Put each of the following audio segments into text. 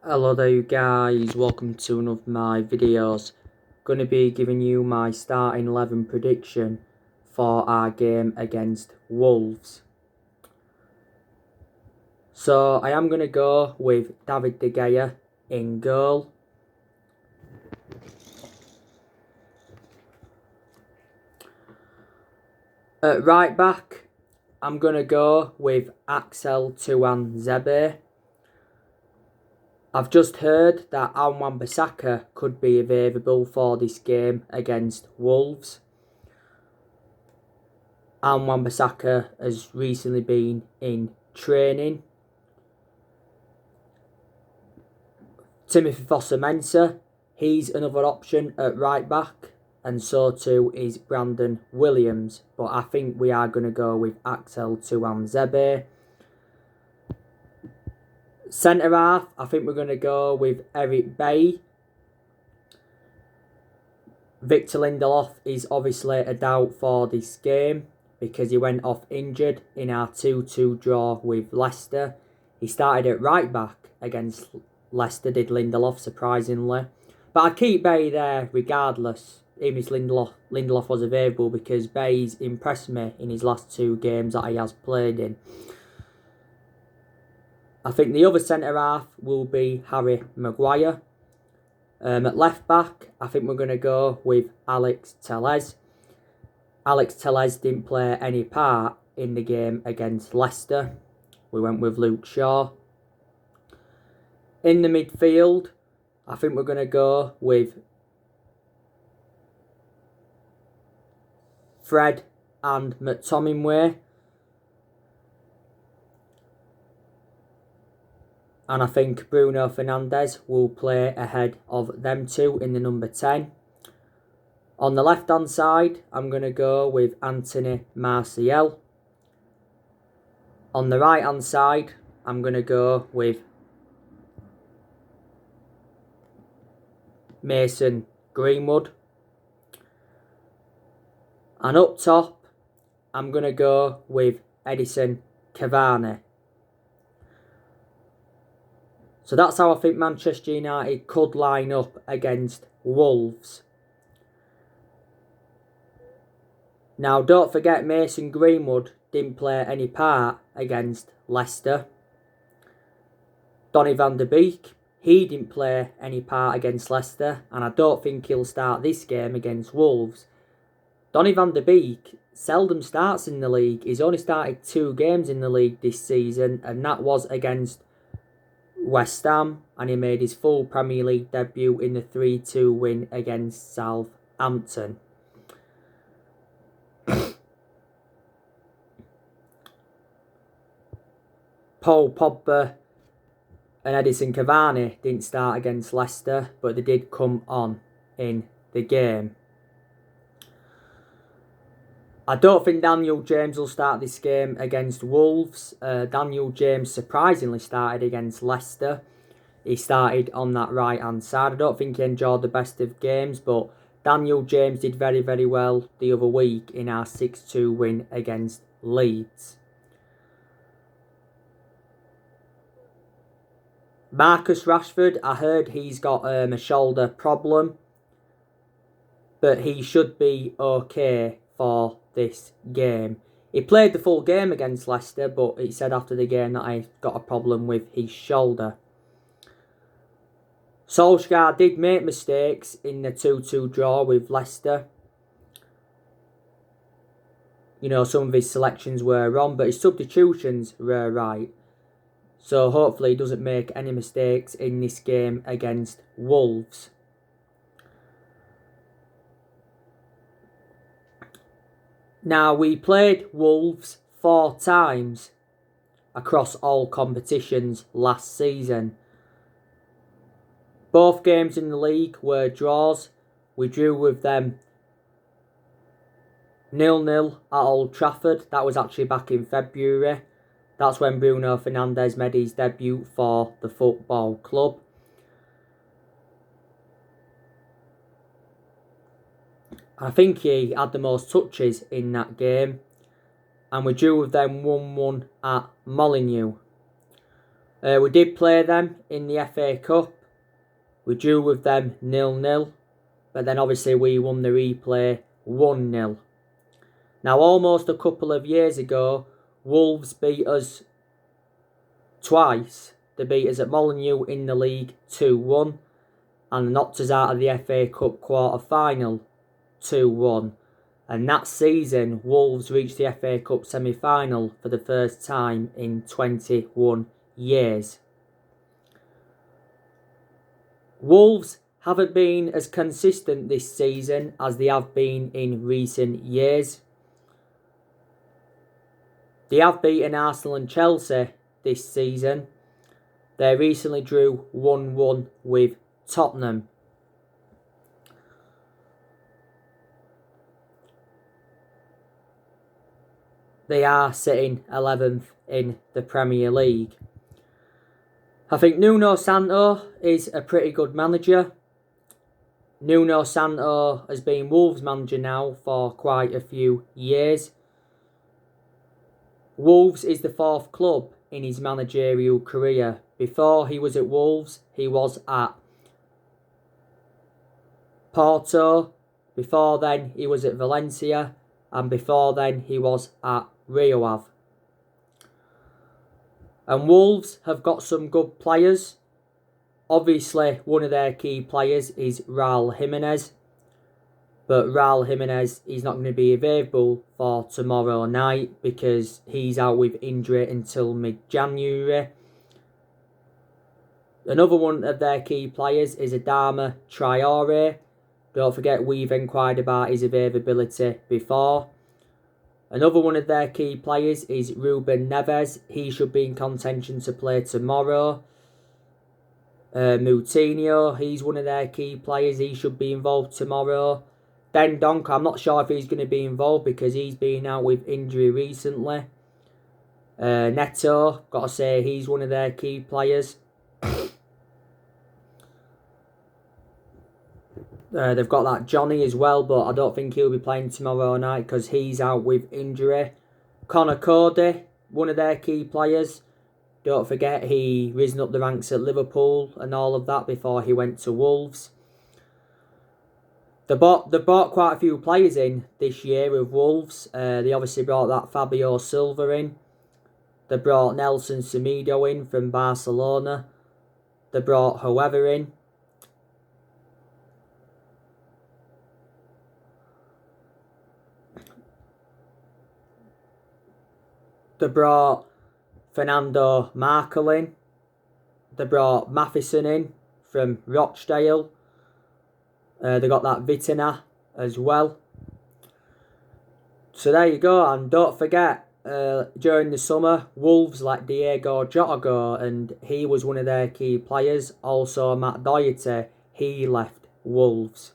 Hello there you guys, welcome to one of my videos. Going to be giving you my starting 11 prediction for our game against Wolves. So I am going to go with David De Gea in goal. At right back, I'm going to go with Axel Tuanzebe. I've just heard that Wan-Bissaka could be available for this game against Wolves. Wan-Bissaka has recently been in training. Timothy Fosu-Mensah, he's another option at right back, and so too is Brandon Williams. But I think we are going to go with Axel Tuanzebe. Centre half, I think we're going to go with Eric Bailly. Victor Lindelof is obviously a doubt for this game because he went off injured in our 2-2 draw with Leicester. He started at right back against Leicester, did Lindelof, surprisingly. But I keep Bailly there regardless, even if Lindelof was available, because Bailly's impressed me in his last 2 games that he has played in. I think the other centre half will be Harry Maguire. At left back, I think we're going to go with Alex Telles. Alex Telles didn't play any part in the game against Leicester. We went with Luke Shaw. In the midfield, I think we're going to go with Fred and McTominay. And I think Bruno Fernandes will play ahead of them two in the number 10. On the left-hand side, I'm going to go with Anthony Martial. On the right-hand side, I'm going to go with Mason Greenwood. And up top, I'm going to go with Edinson Cavani. So that's how I think Manchester United could line up against Wolves. Now, don't forget Mason Greenwood didn't play any part against Leicester. Donny van de Beek, he didn't play any part against Leicester, and I don't think he'll start this game against Wolves. Donny van de Beek seldom starts in the league. He's only started 2 games in the league this season, and that was against West Ham, and he made his full Premier League debut in the 3-2 win against Southampton. Paul Pogba and Edinson Cavani didn't start against Leicester, but they did come on in the game. I don't think Daniel James will start this game against Wolves. Daniel James surprisingly started against Leicester. He started on that right-hand side. I don't think he enjoyed the best of games, but Daniel James did very, very well the other week in our 6-2 win against Leeds. Marcus Rashford, I heard he's got a shoulder problem, but he should be okay for this game. He played the full game against Leicester, but he said after the game that I got a problem with his shoulder. Solskjaer did make mistakes in the 2-2 draw with Leicester. You know, some of his selections were wrong, but his substitutions were right. So hopefully he doesn't make any mistakes in this game against Wolves. Now, we played Wolves 4 times across all competitions last season. Both games in the league were draws. We drew with them 0-0 at Old Trafford. That was actually back in February. That's when Bruno Fernandes made his debut for the football club. I think he had the most touches in that game. And we drew with them 1-1 at Molineux. We did play them in the FA Cup. We drew with them 0-0. But then obviously we won the replay 1-0. Now almost a couple of years ago, Wolves beat us twice. They beat us at Molineux in the league 2-1 and knocked us out of the FA Cup quarter-final 2-1. And that season, Wolves reached the FA Cup semi-final for the first time in 21 years. Wolves haven't been as consistent this season as they have been in recent years. They have beaten Arsenal and Chelsea this season. They recently drew 1-1 with Tottenham. They are sitting 11th in the Premier League. I think Nuno Santo is a pretty good manager. Nuno Santo has been Wolves manager now for quite a few years. Wolves is the fourth club in his managerial career. Before he was at Wolves, he was at Porto. Before then, he was at Valencia. And before then, he was at Rio Ave. And Wolves have got some good players. Obviously, one of their key players is Raul Jimenez. But Raul Jimenez is not going to be available for tomorrow night because he's out with injury until mid-January. Another one of their key players is Adama Traore. Don't forget, we've inquired about his availability before. Another one of their key players is Ruben Neves. He should be in contention to play tomorrow. Moutinho, he's one of their key players. He should be involved tomorrow. Dendoncker, I'm not sure if he's going to be involved because he's been out with injury recently. Neto, got to say, he's one of their key players. They've got that Johnny as well, but I don't think he'll be playing tomorrow night because he's out with injury. Connor Cody, one of their key players. Don't forget, he risen up the ranks at Liverpool and all of that before he went to Wolves. They bought quite a few players in this year with Wolves. They obviously brought that Fabio Silva in. They brought Nelson Semedo in from Barcelona. They brought whoever in. They brought Fernando Markel in. They brought Matheson in from Rochdale. They got that Vitina as well. So there you go. And don't forget, during the summer, Wolves let Diego Jota go, and he was one of their key players. Also, Matt Doherty, he left Wolves.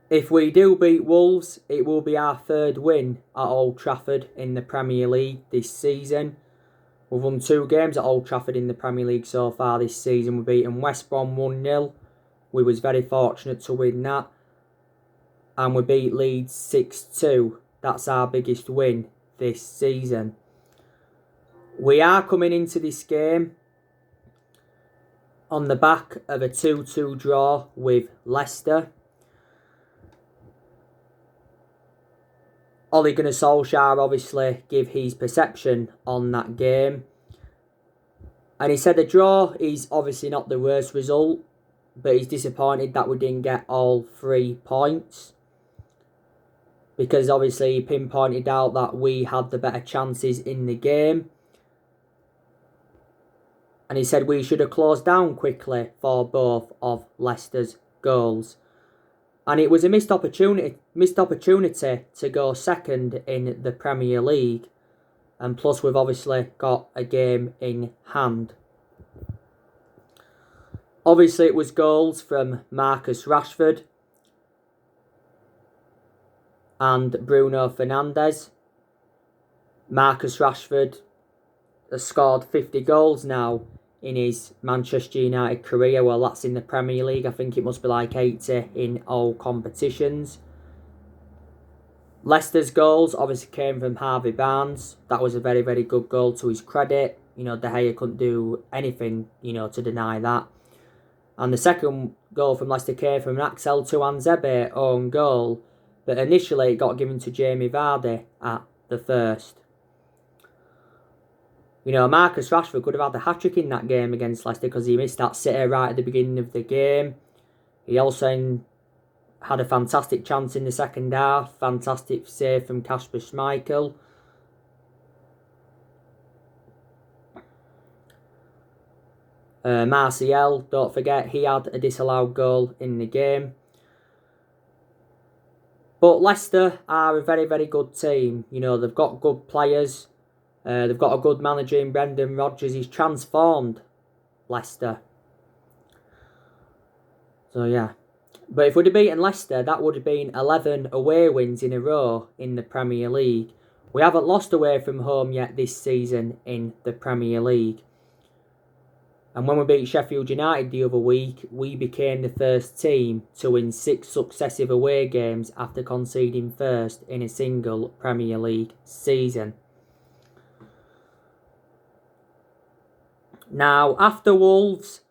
If we do beat Wolves, it will be our third win at Old Trafford in the Premier League this season. We've won 2 games at Old Trafford in the Premier League so far this season. We've beaten West Brom 1-0. We was very fortunate to win that. And we beat Leeds 6-2. That's our biggest win this season. We are coming into this game on the back of a 2-2 draw with Leicester. Ole Gunnar Solskjaer obviously gave his perception on that game. And he said the draw is obviously not the worst result, but he's disappointed that we didn't get all 3 points. Because obviously he pinpointed out that we had the better chances in the game. And he said we should have closed down quickly for both of Leicester's goals. And it was a missed opportunity to go second in the Premier League. And plus we've obviously got a game in hand. Obviously it was goals from Marcus Rashford and Bruno Fernandes. Marcus Rashford has scored 50 goals now in his Manchester United career. Well, that's in the Premier League. I think it must be like 80 in all competitions. Leicester's goals obviously came from Harvey Barnes. That was a very, very good goal to his credit. De Gea couldn't do anything, to deny that. And the second goal from Leicester came from an Axel Tuanzebe own goal, but initially it got given to Jamie Vardy at the first. Marcus Rashford could have had the hat-trick in that game against Leicester because he missed that sitter right at the beginning of the game. He also had a fantastic chance in the second half. Fantastic save from Kasper Schmeichel. Martial, don't forget, he had a disallowed goal in the game. But Leicester are a very, very good team. They've got good players. They've got a good manager in Brendan Rodgers. He's transformed Leicester. So, yeah. But if we'd have beaten Leicester, that would have been 11 away wins in a row in the Premier League. We haven't lost away from home yet this season in the Premier League. And when we beat Sheffield United the other week, we became the first team to win 6 successive away games after conceding first in a single Premier League season. Now, after Wolves,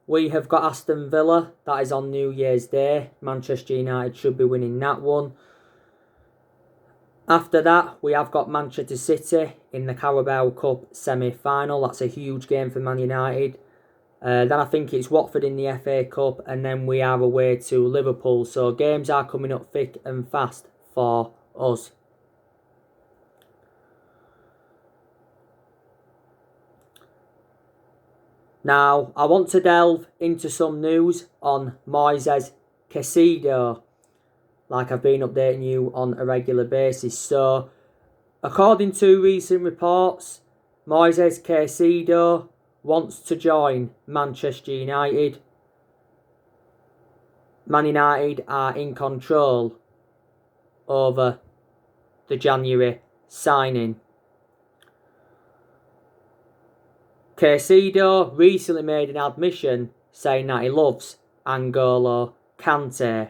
we have got Aston Villa. That is on New Year's Day. Manchester United should be winning that one. After that, we have got Manchester City in the Carabao Cup semi-final. That's a huge game for Man United. Then I think it's Watford in the FA Cup, and then we are away to Liverpool. So games are coming up thick and fast for us. Now, I want to delve into some news on Moises Caicedo, like I've been updating you on a regular basis. So, according to recent reports, Moises Caicedo wants to join Manchester United. Man United are in control over the January signing. Caicedo recently made an admission saying that he loves N'Golo Kante.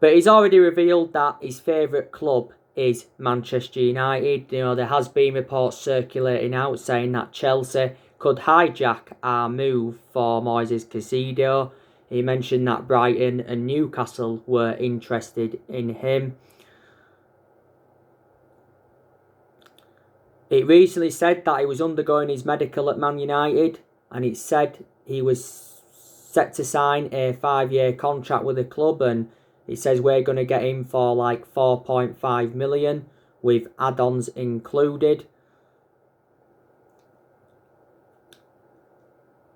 But he's already revealed that his favourite club is Manchester United. There has been reports circulating out saying that Chelsea could hijack our move for Moises Caicedo. He mentioned that Brighton and Newcastle were interested in him. It recently said that he was undergoing his medical at Man United, and it said he was set to sign a 5-year contract with the club, and it says we're going to get him for like 4.5 million with add-ons included.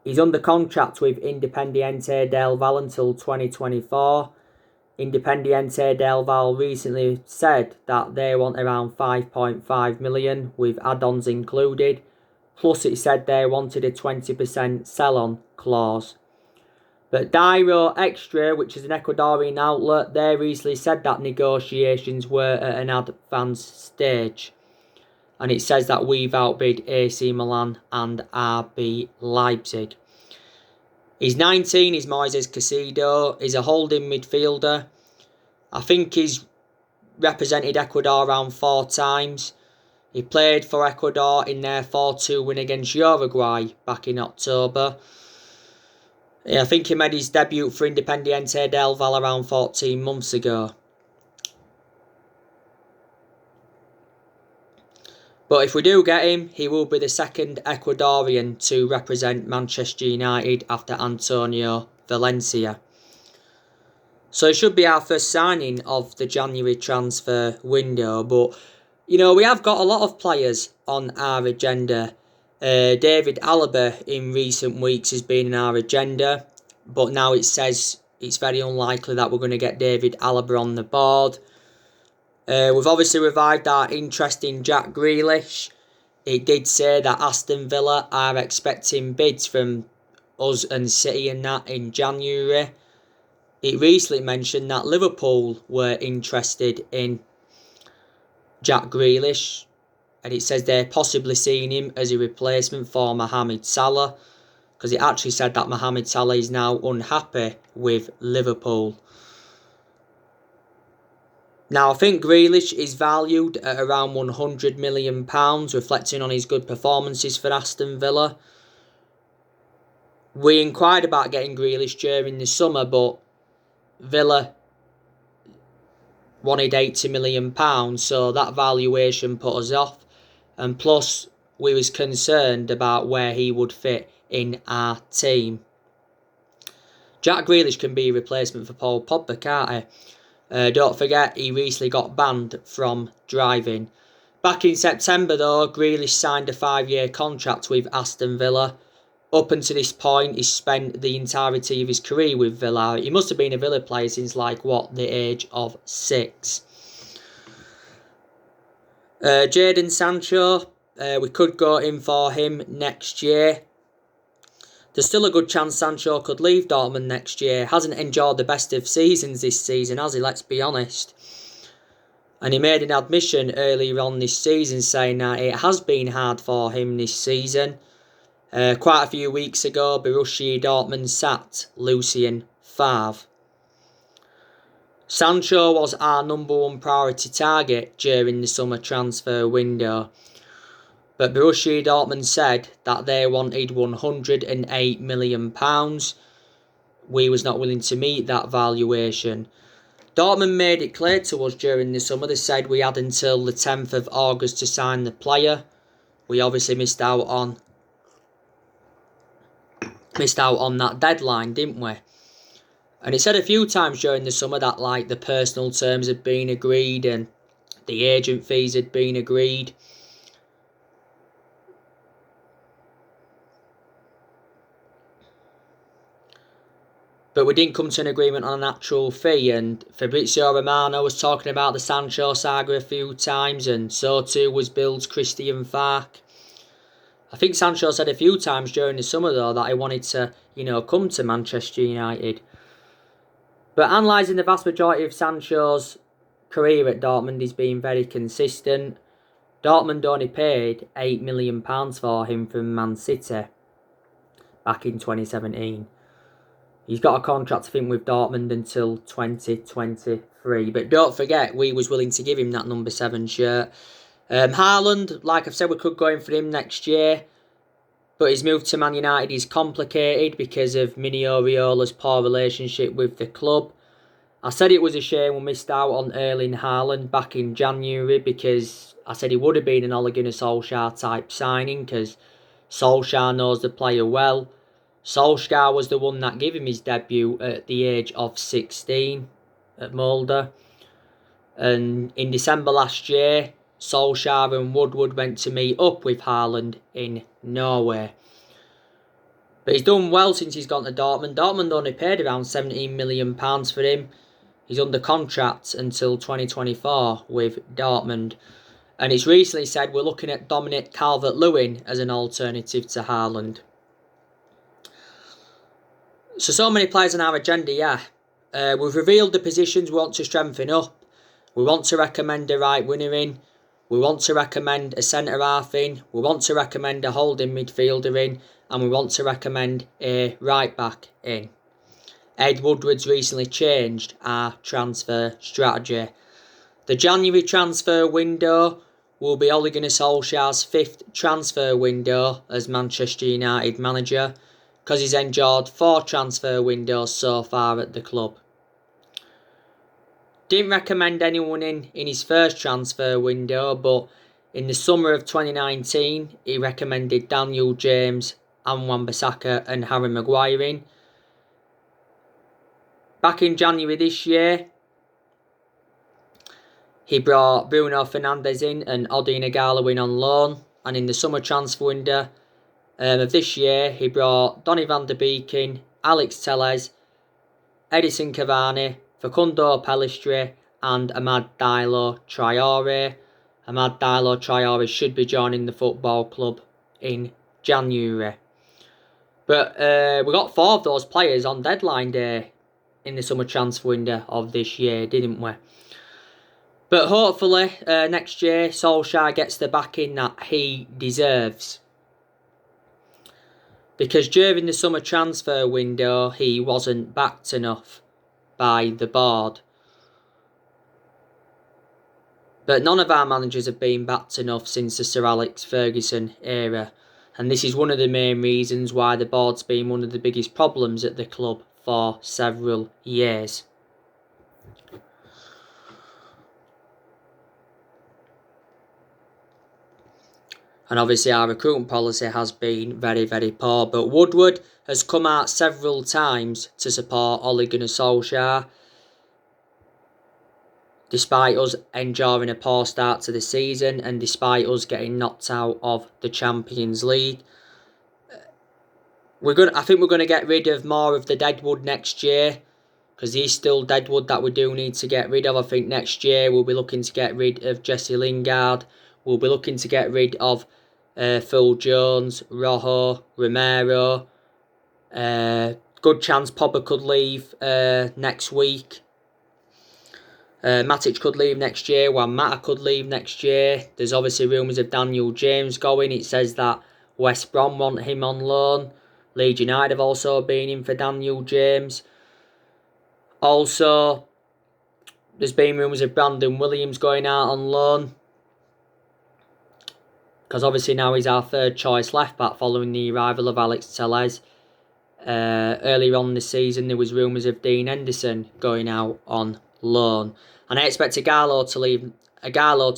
He's under contract with Independiente del Valle until 2024. Independiente del Valle recently said that they want around 5.5 million with add-ons included. Plus it said they wanted a 20% sell-on clause. But Dairo Extra, which is an Ecuadorian outlet, they recently said that negotiations were at an advanced stage. And it says that we've outbid AC Milan and RB Leipzig. He's 19, he's Moises Caicedo. He's a holding midfielder. I think he's represented Ecuador around 4 times. He played for Ecuador in their 4-2 win against Uruguay back in October. I think he made his debut for Independiente del Valle around 14 months ago. But if we do get him, he will be the second Ecuadorian to represent Manchester United after Antonio Valencia. So it should be our first signing of the January transfer window. But, we have got a lot of players on our agenda. David Alaba in recent weeks has been in our agenda. But now it says it's very unlikely that we're going to get David Alaba on the board. We've obviously revived our interest in Jack Grealish. It did say that Aston Villa are expecting bids from us and City and that in January. It recently mentioned that Liverpool were interested in Jack Grealish. And it says they're possibly seeing him as a replacement for Mohamed Salah. Because it actually said that Mohamed Salah is now unhappy with Liverpool. Now, I think Grealish is valued at around £100 million, reflecting on his good performances for Aston Villa. We inquired about getting Grealish during the summer, but Villa wanted £80 million, so that valuation put us off. And plus, we was concerned about where he would fit in our team. Jack Grealish can be a replacement for Paul Pogba, can't he? Don't forget, he recently got banned from driving. Back in September, though, Grealish signed a 5-year contract with Aston Villa. Up until this point, he's spent the entirety of his career with Villa. He must have been a Villa player since, the age of 6. Jadon Sancho, we could go in for him next year. There's still a good chance Sancho could leave Dortmund next year. Hasn't enjoyed the best of seasons this season, has he? Let's be honest. And he made an admission earlier on this season saying that it has been hard for him this season. Quite a few weeks ago, Borussia Dortmund sacked Lucien Favre. Sancho was our number one priority target during the summer transfer window. But Borussia Dortmund said that they wanted £108 million. We was not willing to meet that valuation. Dortmund made it clear to us during the summer. They said we had until the 10th of August to sign the player. We obviously missed out on that deadline, didn't we? And it said a few times during the summer that the personal terms had been agreed and the agent fees had been agreed. But we didn't come to an agreement on an actual fee, and Fabrizio Romano was talking about the Sancho saga a few times, and so too was Bill's Christian Falk. I think Sancho said a few times during the summer, though, that he wanted to, come to Manchester United. But analysing the vast majority of Sancho's career at Dortmund, he's been very consistent. Dortmund only paid £8 million for him from Man City back in 2017. He's got a contract, I think, with Dortmund until 2023. But don't forget, we was willing to give him that number 7 shirt. Haaland, like I've said, we could go in for him next year. But his move to Man United is complicated because of Mini Oriola's poor relationship with the club. I said it was a shame we missed out on Erling Haaland back in January because I said he would have been an Ole Gunnar Solskjaer type signing because Solskjaer knows the player well. Solskjaer was the one that gave him his debut at the age of 16 at Molde. And in December last year, Solskjaer and Woodward went to meet up with Haaland in Norway. But he's done well since he's gone to Dortmund. Dortmund only paid around £17 million for him. He's under contract until 2024 with Dortmund. And it's recently said we're looking at Dominic Calvert-Lewin as an alternative to Haaland. So many players on our agenda, yeah. We've revealed the positions we want to strengthen up. We want to recommend a right winger in. We want to recommend a centre-half in. We want to recommend a holding midfielder in. And we want to recommend a right-back in. Ed Woodward's recently changed our transfer strategy. The January transfer window will be Ole Gunnar Solskjaer's 5th transfer window as Manchester United manager, because he's enjoyed 4 transfer windows so far at the club. Didn't recommend anyone in his first transfer window, but in the summer of 2019, he recommended Daniel James, Wan-Bissaka and Harry Maguire in. Back in January this year, he brought Bruno Fernandes in and Odion Ighalo in on loan. And in the summer transfer window of this year, he brought Donny van de Beek in, Alex Telles, Edison Cavani, Facundo Pellistri and Amad Diallo Traore. Amad Diallo Traore should be joining the football club in January. But we got 4 of those players on deadline day in the summer transfer window of this year, didn't we? But hopefully next year Solskjaer gets the backing that he deserves. Because during the summer transfer window he wasn't backed enough by the board. But none of our managers have been backed enough since the Sir Alex Ferguson era. And this is one of the main reasons why the board's been one of the biggest problems at the club for several years. And obviously our recruitment policy has been very, very poor. But Woodward has come out several times to support Ole Gunnar Solskjaer, despite us enduring a poor start to the season and despite us getting knocked out of the Champions League. I think we're going to get rid of more of the deadwood next year, because he's still deadwood that we do need to get rid of. I think next year we'll be looking to get rid of Jesse Lingard. We'll be looking to get rid of Phil Jones, Rojo, Romero. Good chance Pogba could leave next week. Matic could leave next year. Juan Mata could leave next year. There's obviously rumours of Daniel James going. It says that West Brom want him on loan. Leeds United have also been in for Daniel James. Also, there's been rumours of Brandon Williams going out on loan, because obviously now he's our third choice left back following the arrival of Alex Telles. Earlier on this season there was rumours of Dean Henderson going out on loan. And I expect Ighalo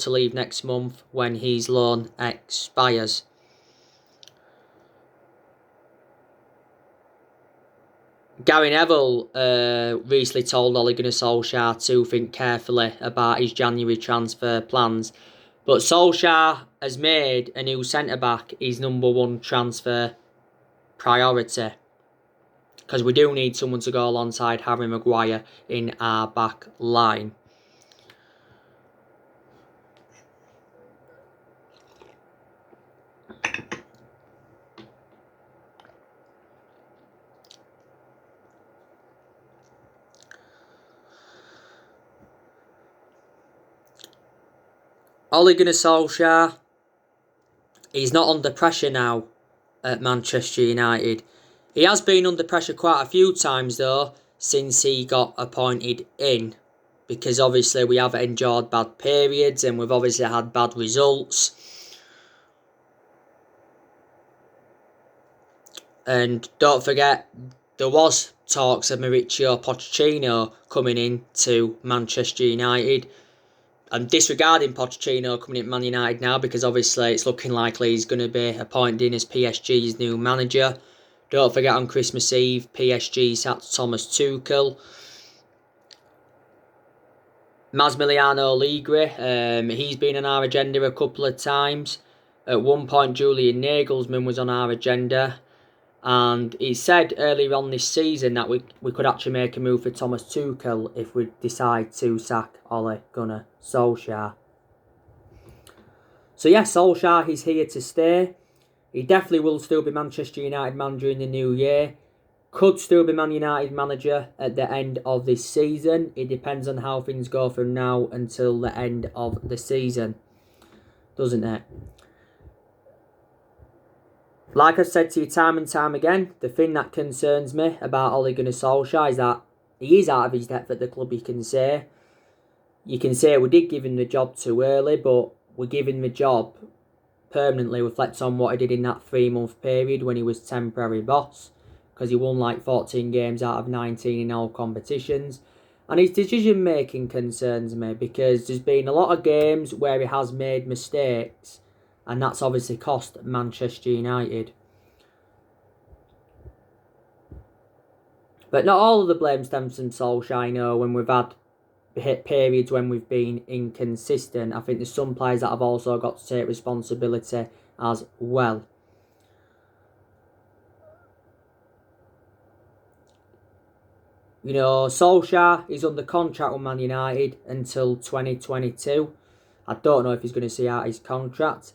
to leave next month when his loan expires. Gary Neville recently told Ole Gunnar Solskjaer to think carefully about his January transfer plans. But Solskjaer has made a new centre-back his number one transfer priority, because we do need someone to go alongside Harry Maguire in our back line. Ole Gunnar Solskjaer, he's not under pressure now at Manchester United. He has been under pressure quite a few times though since he got appointed in, because obviously we have endured bad periods and we've obviously had bad results. And don't forget, there was talks of Mauricio Pochettino coming in to Manchester United. I'm disregarding Pochettino coming in Man United now, because obviously it's looking likely he's going to be appointed in as PSG's new manager. Don't forget, on Christmas Eve, PSG sacked Thomas Tuchel. Massimiliano Allegri, he's been on our agenda a couple of times. At one point, Julian Nagelsmann was on our agenda. And he said earlier on this season that we could actually make a move for Thomas Tuchel if we decide to sack Ole Gunnar Solskjaer. So yeah, Solskjaer is here to stay. He definitely will still be Manchester United manager in the new year. Could still be Man United manager at the end of this season. It depends on how things go from now until the end of the season, doesn't it? Like I've said to you time and time again, the thing that concerns me about Ole Gunnar Solskjaer is that he is out of his depth at the club, you can say. You can say we did give him the job too early, but we give him the job permanently, reflects on what he did in that 3-month period when he was temporary boss, because he won like 14 games out of 19 in all competitions. And his decision making concerns me, because there's been a lot of games where he has made mistakes, and that's obviously cost Manchester United. But not all of the blame stems from Solskjaer. I know when we've had periods when we've been inconsistent, I think there's some players that have also got to take responsibility as well. You know, Solskjaer is under contract with Man United until 2022. I don't know if he's going to see out his contract.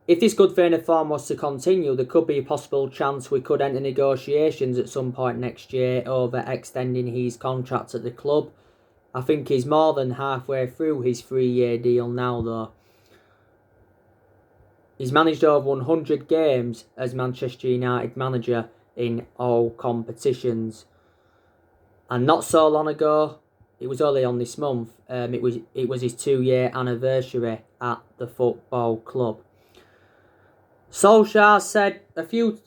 If this good vein of form was to continue, there could be a possible chance we could enter negotiations at some point next year over extending his contract at the club. I think he's more than halfway through his 3-year deal now though. He's managed over 100 games as Manchester United manager in all competitions. And not so long ago, It was early on this month. It was his 2-year anniversary at the football club. Solskjaer said a few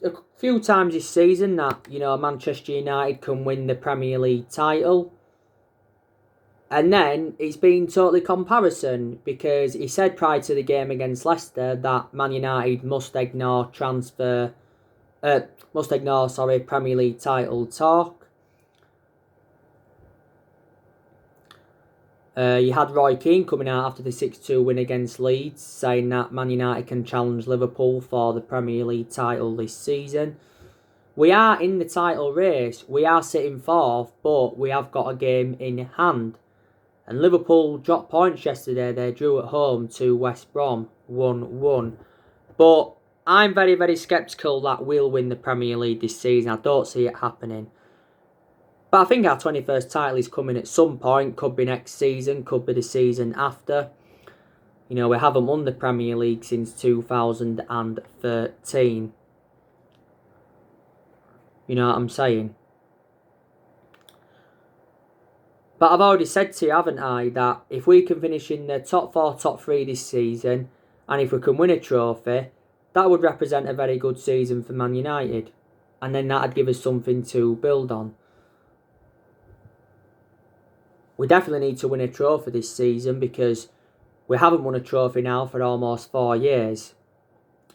times this season that Manchester United can win the Premier League title. And then it's been totally comparison, because he said prior to the game against Leicester that Man United must ignore Premier League title talk. You had Roy Keane coming out after the 6-2 win against Leeds, saying that Man United can challenge Liverpool for the Premier League title this season. We are in the title race. We are sitting fourth, but we have got a game in hand. And Liverpool dropped points yesterday. They drew at home to West Brom, 1-1. But I'm very, very sceptical that we'll win the Premier League this season. I don't see it happening. But I think our 21st title is coming at some point. Could be next season, could be the season after. We haven't won the Premier League since 2013. You know what I'm saying? But I've already said to you, haven't I, that if we can finish in the top 4, top 3 this season, and if we can win a trophy, that would represent a very good season for Man United. And then that'd give us something to build on. We definitely need to win a trophy this season, because we haven't won a trophy now for almost 4 years.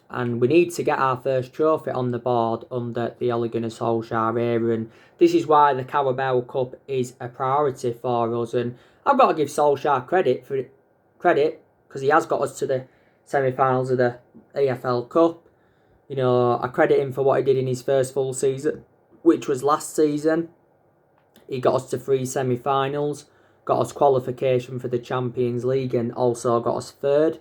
And we need to get our first trophy on the board under the Ole Gunnar Solskjaer era. And this is why the Carabao Cup is a priority for us. And I've got to give Solskjaer credit because he has got us to the semi-finals of the EFL Cup. I credit him for what he did in his first full season, which was last season. He got us to 3 semi-finals, got us qualification for the Champions League, and also got us 3rd.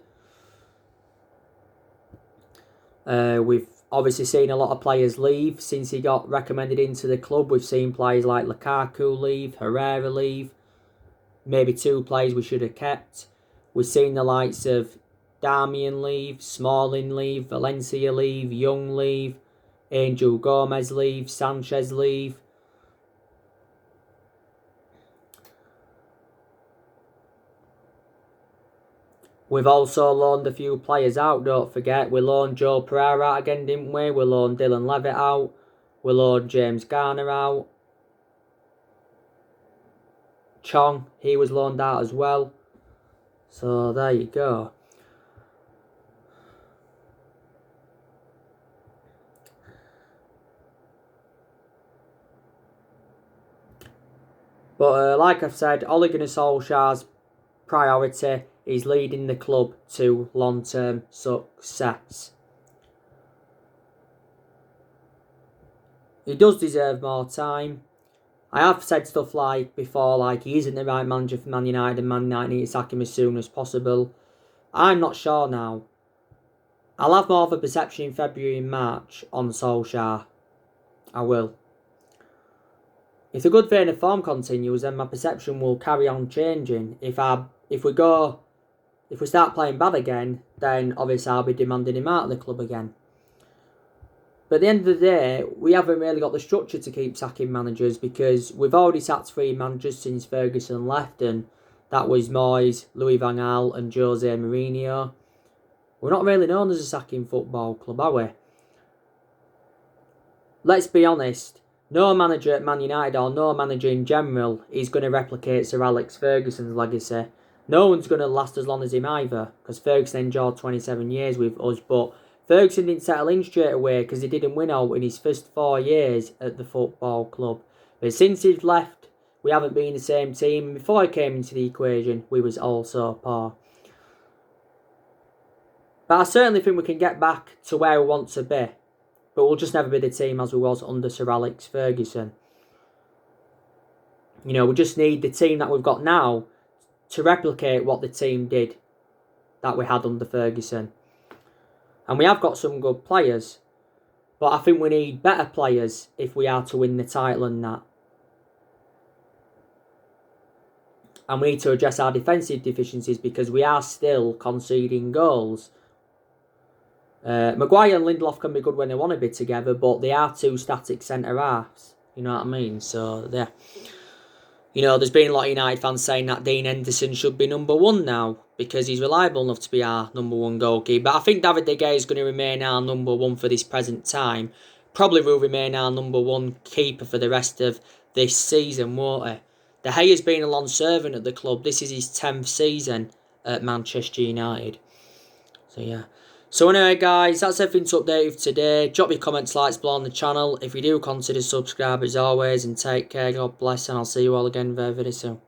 We've obviously seen a lot of players leave since he got recommended into the club. We've seen players like Lukaku leave, Herrera leave, maybe 2 players we should have kept. We've seen the likes of Darmian leave, Smalling leave, Valencia leave, Young leave, Angel Gomez leave, Sanchez leave. We've also loaned a few players out, don't forget. We loaned Joe Pereira out again, didn't we? We loaned Dylan Levitt out. We loaned James Garner out. Chong, he was loaned out as well. So there you go. But like I've said, Ole Gunnar Solskjaer's priority is leading the club to long-term success. He does deserve more time. I have said stuff before, he isn't the right manager for Man United, and Man United need to sack him as soon as possible. I'm not sure now. I'll have more of a perception in February and March on Solskjaer. I will. If the good vein of form continues, then my perception will carry on changing. If we start playing bad again, then obviously I'll be demanding him out of the club again. But at the end of the day, we haven't really got the structure to keep sacking managers, because we've already sacked 3 managers since Ferguson left, and that was Moyes, Louis van Gaal and Jose Mourinho. We're not really known as a sacking football club, are we? Let's be honest, no manager at Man United, or no manager in general, is going to replicate Sir Alex Ferguson's legacy. No one's going to last as long as him either, because Ferguson endured 27 years with us, but Ferguson didn't settle in straight away because he didn't win out in his first 4 years at the football club. But since he's left, we haven't been the same team. And before he came into the equation, we was also poor. But I certainly think we can get back to where we want to be. But we'll just never be the team as we was under Sir Alex Ferguson. We just need the team that we've got now to replicate what the team did that we had under Ferguson. And we have got some good players, but I think we need better players if we are to win the title and that. And we need to address our defensive deficiencies, because we are still conceding goals. Maguire and Lindelof can be good when they want to be together, but they are 2 static centre-halves. You know what I mean? So, yeah. You know, there's been a lot of United fans saying that Dean Henderson should be number one now because he's reliable enough to be our number one goalkeeper. But I think David De Gea is going to remain our number one for this present time. Probably will remain our number one keeper for the rest of this season, won't he? De Gea's been a long servant at the club. This is his 10th season at Manchester United. So, yeah. So anyway, guys, that's everything to update with today. Drop your comments, likes below on the channel. If you do, consider subscribe as always. And take care, God bless, and I'll see you all again very, very soon.